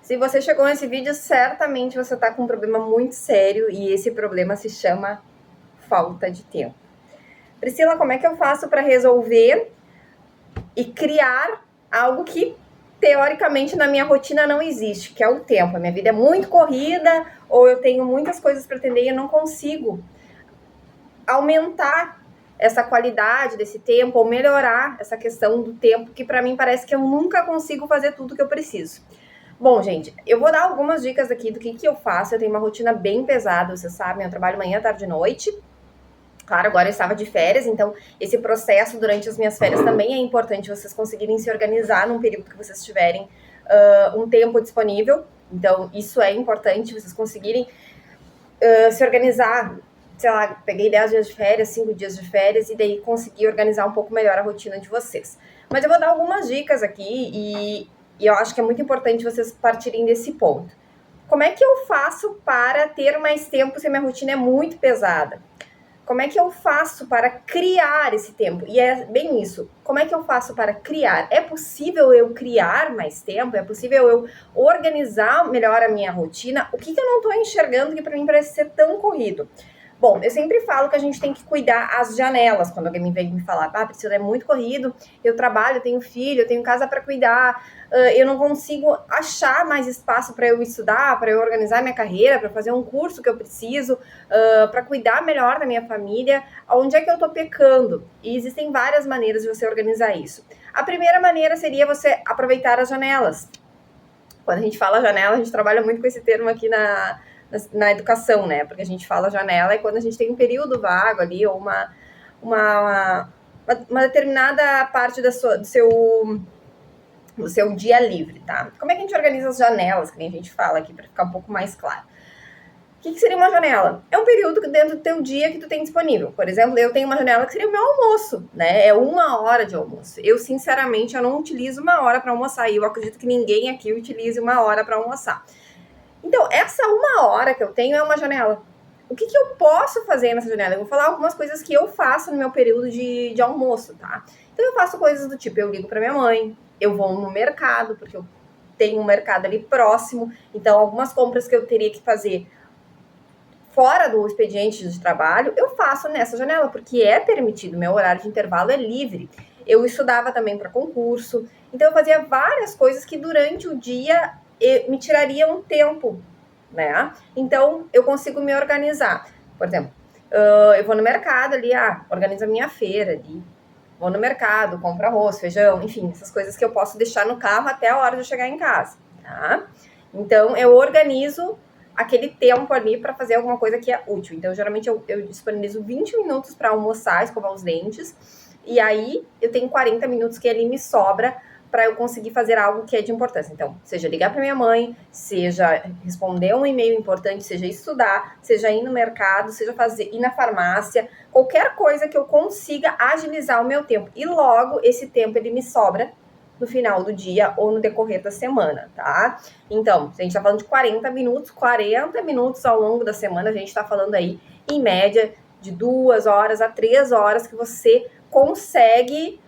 Se você chegou nesse vídeo, certamente você está com um problema muito sério e esse problema se chama falta de tempo. Priscila, como é que eu faço para resolver e criar algo que teoricamente na minha rotina não existe, que é o tempo? A minha vida é muito corrida ou eu tenho muitas coisas para atender e eu não consigo aumentar essa qualidade desse tempo ou melhorar essa questão do tempo, que para mim parece que eu nunca consigo fazer tudo que eu preciso. Bom, gente, eu vou dar algumas dicas aqui do que eu faço. Eu tenho uma rotina bem pesada, vocês sabem, eu trabalho manhã, tarde e noite. Claro, agora eu estava de férias, então esse processo durante as minhas férias também é importante vocês conseguirem se organizar num período que vocês tiverem um tempo disponível. Então, isso é importante, vocês conseguirem se organizar. Sei lá, peguei 10 dias de férias, 5 dias de férias, e daí consegui organizar um pouco melhor a rotina de vocês. Mas eu vou dar algumas dicas aqui e eu acho que é muito importante vocês partirem desse ponto. Como é que eu faço para ter mais tempo se a minha rotina é muito pesada? Como é que eu faço para criar esse tempo? E é bem isso. Como é que eu faço para criar? É possível eu criar mais tempo? É possível eu organizar melhor a minha rotina? O que eu não estou enxergando que para mim parece ser tão corrido? Bom, eu sempre falo que a gente tem que cuidar as janelas. Quando alguém vem me falar, Priscila, é muito corrido, eu trabalho, eu tenho filho, eu tenho casa para cuidar, eu não consigo achar mais espaço para eu estudar, para eu organizar minha carreira, para fazer um curso que eu preciso, para cuidar melhor da minha família. Onde é que eu tô pecando? E existem várias maneiras de você organizar isso. A primeira maneira seria você aproveitar as janelas. Quando a gente fala janela, a gente trabalha muito com esse termo aqui na educação, né? Porque a gente fala janela é quando a gente tem um período vago ali, ou uma determinada parte do seu dia livre, tá? Como é que a gente organiza as janelas, que nem a gente fala aqui, para ficar um pouco mais claro? O que seria uma janela? É um período dentro do teu dia que tu tem disponível. Por exemplo, eu tenho uma janela que seria o meu almoço, né? É 1 hora de almoço. Eu, sinceramente, eu não utilizo 1 hora para almoçar. E eu acredito que ninguém aqui utilize 1 hora para almoçar. Então, essa 1 hora que eu tenho é uma janela. O que eu posso fazer nessa janela? Eu vou falar algumas coisas que eu faço no meu período de almoço, tá? Então, eu faço coisas do tipo, eu ligo para minha mãe, eu vou no mercado, porque eu tenho um mercado ali próximo. Então, algumas compras que eu teria que fazer fora do expediente de trabalho, eu faço nessa janela, porque é permitido, meu horário de intervalo é livre. Eu estudava também para concurso, então eu fazia várias coisas que durante o dia me tiraria um tempo, né? Então, eu consigo me organizar. Por exemplo, eu vou no mercado ali, organizo a minha feira ali, vou no mercado, compro arroz, feijão, enfim, essas coisas que eu posso deixar no carro até a hora de eu chegar em casa, tá? Então, eu organizo aquele tempo ali para fazer alguma coisa que é útil. Então, geralmente, eu disponibilizo 20 minutos para almoçar, escovar os dentes, e aí eu tenho 40 minutos que ali me sobra para eu conseguir fazer algo que é de importância. Então, seja ligar para minha mãe, seja responder um e-mail importante, seja estudar, seja ir no mercado, seja ir na farmácia, qualquer coisa que eu consiga agilizar o meu tempo. E logo, esse tempo ele me sobra no final do dia ou no decorrer da semana, tá? Então, se a gente tá falando de 40 minutos ao longo da semana, a gente tá falando aí, em média, de 2 horas a 3 horas que você consegue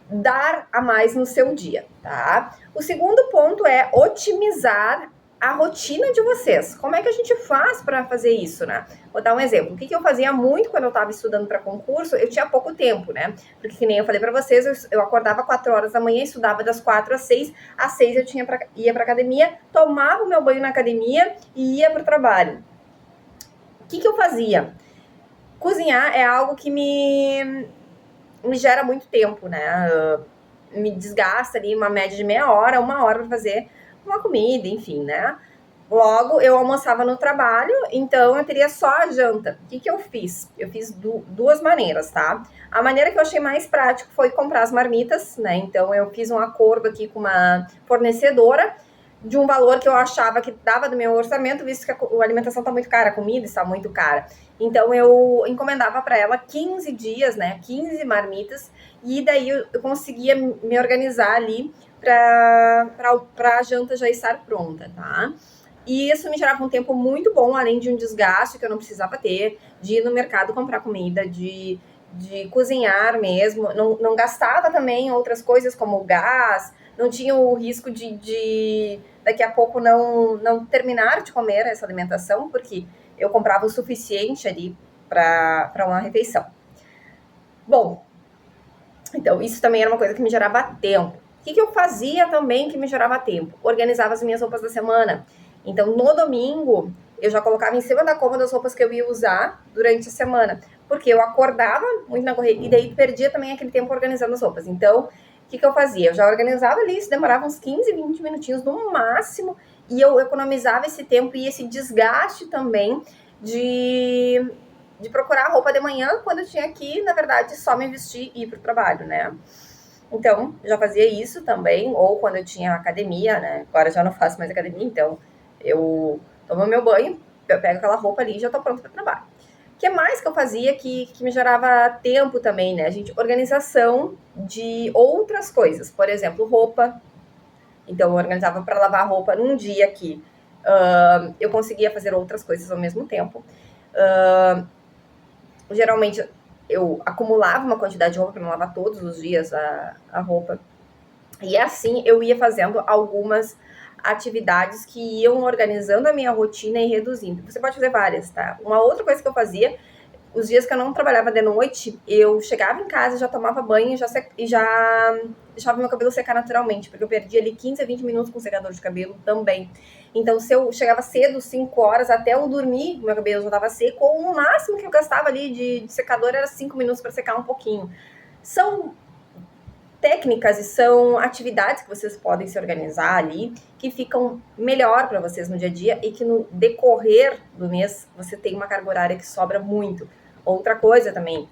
dar a mais no seu dia, tá? O segundo ponto é otimizar a rotina de vocês. Como é que a gente faz para fazer isso, né? Vou dar um exemplo. O que eu fazia muito quando eu estava estudando para concurso, eu tinha pouco tempo, né? Porque, que nem eu falei para vocês, eu acordava 4 horas da manhã, estudava das 4 às 6. Às 6 eu ia para academia, tomava o meu banho na academia e ia para o trabalho. O que eu fazia? Cozinhar é algo que me gera muito tempo, né? Me desgasta ali uma média de meia hora, 1 hora para fazer uma comida, enfim, né? Logo, eu almoçava no trabalho, então eu teria só a janta. O que eu fiz? Eu fiz duas maneiras, tá? A maneira que eu achei mais prático foi comprar as marmitas, né? Então eu fiz um acordo aqui com uma fornecedora de um valor que eu achava que dava do meu orçamento, visto que a alimentação tá muito cara, a comida está muito cara. Então eu encomendava para ela 15 dias, né? 15 marmitas, e daí eu conseguia me organizar ali para a janta já estar pronta, tá? E isso me gerava um tempo muito bom, além de um desgaste que eu não precisava ter, de ir no mercado comprar comida, de cozinhar mesmo. Não gastava também outras coisas como gás, não tinha o risco de daqui a pouco não terminar de comer essa alimentação, porque eu comprava o suficiente ali para uma refeição. Bom, então isso também era uma coisa que me gerava tempo. O que eu fazia também que me gerava tempo? Organizava as minhas roupas da semana. Então, no domingo, eu já colocava em cima da cômoda as roupas que eu ia usar durante a semana. Porque eu acordava muito na correria e daí perdia também aquele tempo organizando as roupas. Então, o que eu fazia? Eu já organizava ali, isso demorava uns 15, 20 minutinhos no máximo, e eu economizava esse tempo e esse desgaste também de procurar roupa de manhã, quando eu tinha que, na verdade, só me vestir e ir pro trabalho, né? Então, já fazia isso também, ou quando eu tinha academia, né? Agora já não faço mais academia, então eu tomo meu banho, eu pego aquela roupa ali e já tô pronta para o trabalho. O que mais que eu fazia que me gerava tempo também, né, gente? Organização de outras coisas. Por exemplo, roupa. Então, eu organizava para lavar roupa num dia que eu conseguia fazer outras coisas ao mesmo tempo. Geralmente, eu acumulava uma quantidade de roupa para não lavar todos os dias a roupa. E assim, eu ia fazendo algumas atividades que iam organizando a minha rotina e reduzindo. Você pode fazer várias, tá? Uma outra coisa que eu fazia, os dias que eu não trabalhava de noite, eu chegava em casa, já tomava banho e já deixava meu cabelo secar naturalmente, porque eu perdia ali 15 a 20 minutos com secador de cabelo também. Então, se eu chegava cedo, 5 horas, até eu dormir, meu cabelo já estava seco, ou o máximo que eu gastava ali de secador era 5 minutos para secar um pouquinho. São técnicas e são atividades que vocês podem se organizar ali, que ficam melhor para vocês no dia a dia e que no decorrer do mês você tem uma carga horária que sobra muito. Outra coisa também,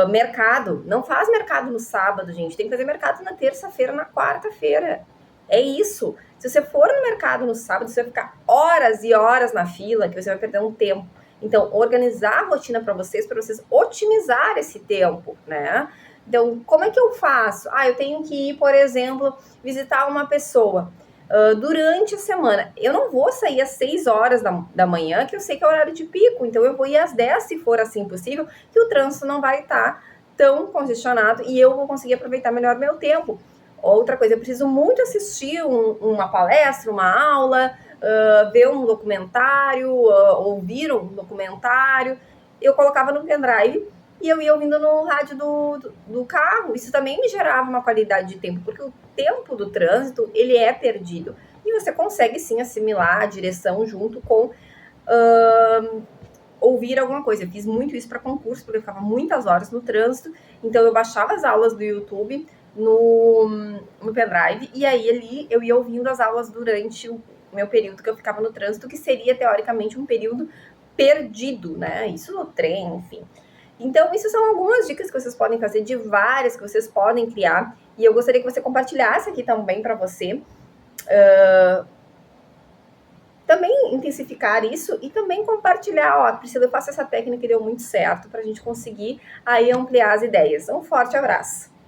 mercado. Não faz mercado no sábado, gente. Tem que fazer mercado na terça-feira, na quarta-feira. É isso. Se você for no mercado no sábado, você vai ficar horas e horas na fila, que você vai perder um tempo. Então, organizar a rotina para vocês otimizar esse tempo, né? Então, como é que eu faço? Eu tenho que ir, por exemplo, visitar uma pessoa durante a semana. Eu não vou sair às 6 horas da manhã, que eu sei que é horário de pico. Então, eu vou ir às 10, se for assim possível, que o trânsito não vai estar tão congestionado e eu vou conseguir aproveitar melhor meu tempo. Outra coisa, eu preciso muito assistir uma palestra, uma aula, ver um documentário, ouvir um documentário. Eu colocava no pendrive e eu ia ouvindo no rádio do carro. Isso também me gerava uma qualidade de tempo, porque o tempo do trânsito, ele é perdido. E você consegue, sim, assimilar a direção junto com ouvir alguma coisa. Eu fiz muito isso para concurso, porque eu ficava muitas horas no trânsito. Então, eu baixava as aulas do YouTube no pendrive, e aí ali eu ia ouvindo as aulas durante o meu período que eu ficava no trânsito, que seria, teoricamente, um período perdido, né? Isso no trem, enfim. Então, isso são algumas dicas que vocês podem fazer, de várias que vocês podem criar, e eu gostaria que você compartilhasse aqui também para você. Também intensificar isso e também compartilhar, Priscila, eu faço essa técnica e deu muito certo, para a gente conseguir aí ampliar as ideias. Um forte abraço!